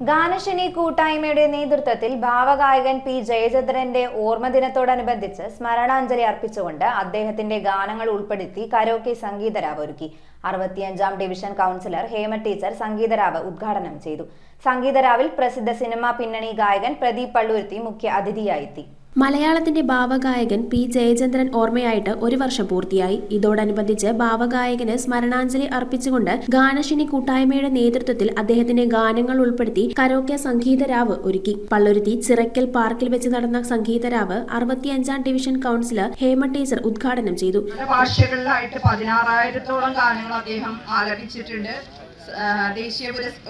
ഗാനശിനി കൂട്ടായ്മയുടെ നേതൃത്വത്തിൽ ഭാവഗായകൻ പി ജയചന്ദ്രന്റെ ഓർമ്മദിനത്തോടനുബന്ധിച്ച് സ്മരണാഞ്ജലി അർപ്പിച്ചുകൊണ്ട് അദ്ദേഹത്തിന്റെ ഗാനങ്ങൾ ഉൾപ്പെടുത്തി കരോക്കെ സംഗീതരാവ് ഒരുക്കി. 65ാം ഡിവിഷൻ കൗൺസിലർ ഹേമ ടീച്ചർ സംഗീതരാവ് ഉദ്ഘാടനം ചെയ്തു. സംഗീതരാവിൽ പ്രസിദ്ധ സിനിമാ പിന്നണി ഗായകൻ പ്രദീപ് പള്ളുരുത്തി മുഖ്യ അതിഥിയായെത്തി. മലയാളത്തിന്റെ ഭാവഗായകൻ പി ജയചന്ദ്രൻ ഓർമ്മയായിട്ട് 1 വർഷം പൂർത്തിയായി. ഇതോടനുബന്ധിച്ച് ഭാവഗായകന് സ്മരണാഞ്ജലി അർപ്പിച്ചുകൊണ്ട് ഗാനശിനി കൂട്ടായ്മയുടെ നേതൃത്വത്തിൽ അദ്ദേഹത്തിന്റെ ഗാനങ്ങൾ ഉൾപ്പെടുത്തി കരോക്കെ സംഗീതരാവ് ഒരുക്കി. പള്ളുരുത്തി ചിറക്കൽ പാർക്കിൽ വെച്ച് നടന്ന സംഗീതരാവ് 65ാം ഡിവിഷൻ കൗൺസിലർ ഹേമ ടീച്ചർ ഉദ്ഘാടനം ചെയ്തു. ഭാഷകളിലായിട്ട് 16,000-ഓളം ഗാനങ്ങൾ അദ്ദേഹം ആലപിച്ചിട്ടുണ്ട്.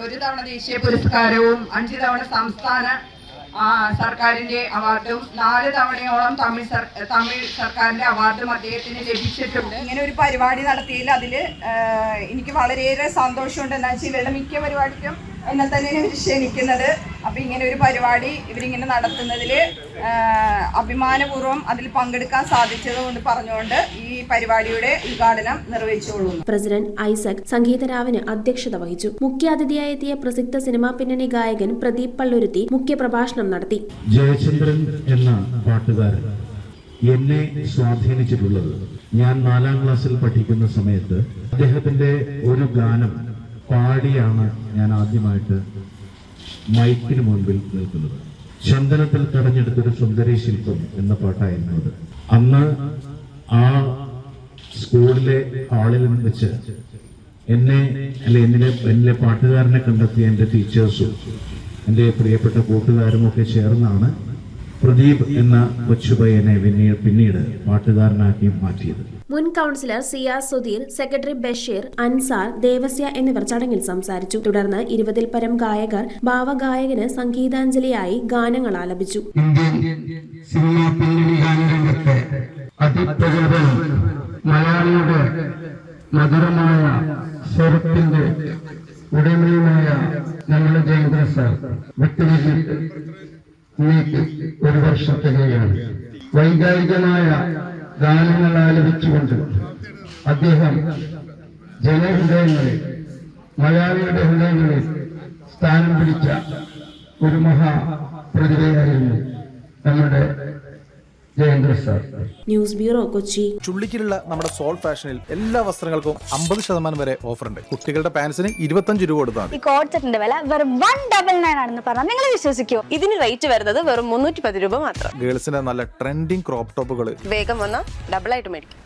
ഒരു തവണ ദേശീയ പുരസ്കാരവും 5 തവണ സംസ്ഥാന സർക്കാരിന്റെ അവാർഡും 4 തവണയോളം തമിഴ് സർക്കാരിന്റെ അവാർഡും അദ്ദേഹത്തിന് ലഭിച്ചിട്ടുണ്ട്. ഇങ്ങനെ ഒരു പരിപാടി നടത്തിയതിൽ അതിൽ എനിക്ക് വളരെയേറെ സന്തോഷമുണ്ട്. എന്താ വെച്ചാൽ ഇവരുടെ മിക്ക പരിപാടിക്കും എന്നെ തന്നെയാണ് ഇവർ ക്ഷണിക്കുന്നത്. അപ്പം ഇങ്ങനെ ഒരു പരിപാടി ഇവരിങ്ങനെ നടത്തുന്നതിൽ അഭിമാനപൂർവ്വം അതിൽ പങ്കെടുക്കാൻ സാധിച്ചത് കൊണ്ട് പറഞ്ഞുകൊണ്ട് ഈ പരിപാടിയുടെ ഉദ്ഘാടനം നിർവഹിച്ചുകൊള്ളുന്നു. പ്രസിഡന്റ് ഐസക് സംഗീതരാവിന് അധ്യക്ഷത വഹിച്ചു. മുഖ്യാതിഥിയായി എത്തിയ പ്രസിദ്ധ സിനിമാ പിന്നണി ഗായകൻ പ്രദീപ് പള്ളുരുത്തി മുഖ്യപ്രഭാഷണം നടത്തി. ജയചന്ദ്രൻ എന്ന പാട്ടുകാരൻ എന്നെ സ്വാധീനിച്ചിട്ടുള്ളത് ഞാൻ 4ാം ക്ലാസ്സിൽ പഠിക്കുന്ന സമയത്ത് അദ്ദേഹത്തിന്റെ ഒരു ഗാനം പാടിയാണ് ഞാൻ ആദ്യമായിട്ട് മൈക്കിന് മുൻപിൽ നിൽക്കുന്നത്. ചന്ദനത്തിൽ കടഞ്ഞെടുത്തൊരു സുന്ദരി ശില്പം എന്ന പാട്ടായിരുന്നു അത്. അന്ന് ആ സ്കൂളിലെ ഹാളിൽ വെച്ച് എന്നിലെ പാട്ടുകാരനെ കണ്ടെത്തിയ എൻ്റെ ടീച്ചേഴ്സും എൻ്റെ പ്രിയപ്പെട്ട കൂട്ടുകാരും ഒക്കെ ചേർന്നാണ് പ്രദീപ് എന്ന കൊച്ചുപയ്യനെ പിന്നീട് പാട്ടുകാരനാക്കി മാറ്റിയത്. മുൻ കൗൺസിലർ സിയാസ് സുധീർ, സെക്രട്ടറി ബഷീർ, അൻസാർ, ദേവസ്യ എന്നിവർ ചടങ്ങിൽ സംസാരിച്ചു. തുടർന്ന് 20-ൽ പരം ഗായകർ ഭാവഗായകന് സംഗീതാഞ്ജലിയായി ഗാനങ്ങൾ ആലപിച്ചു. ഇന്ത്യൻ സിനിമാ പിന്നണി ഗാനരംഗത്തെ അതിപ്രഗൽഭനും മലയാളിയുടെ മധുരമായ സ്വരത്തിന്റെ ഉടമയുമായ ഞങ്ങളുടെ ജയേന്ദ്ര സാർ വിട്ടുപിരിഞ്ഞിട്ട് 1 വർഷം തികയാണ്. വൈകാരികമായ ഗാനങ്ങൾ ആലപിച്ചുകൊണ്ട് അദ്ദേഹം ജനഹൃദയങ്ങളിൽ, മലയാളിയുടെ ഹൃദയങ്ങളിൽ സ്ഥാനം പിടിച്ച ഒരു മഹാപ്രതിഭയായിരുന്നു നമ്മുടെ Jayendra sir. News bureau, Kochi. ചുള്ളിക്കിലുള്ള നമ്മുടെ സോൾ ഫാഷനിൽ എല്ലാ വസ്ത്രങ്ങൾക്കും 50% വരെ ഓഫർ ഉണ്ട്. കുട്ടികളുടെ പാൻസിന് 25 രൂപ കൊടുത്താൽ മതി. ഈ കോഡ് സെറ്റിന്റെ വില വെറും 199 ആണെന്ന് പറഞ്ഞാൽ നിങ്ങൾ വിശ്വസിക്കുമോ? ഇതിന് റേറ്റ് വരുന്നത് വെറും 310 രൂപ മാത്രം. ഗേൾസിന്റെ നല്ല ട്രെൻഡിങ് ക്രോപ്പ് ടോപ്പുകൾ വേഗം വന്നാൽ ഡബിൾ ആയിട്ട് മേടിക്കും.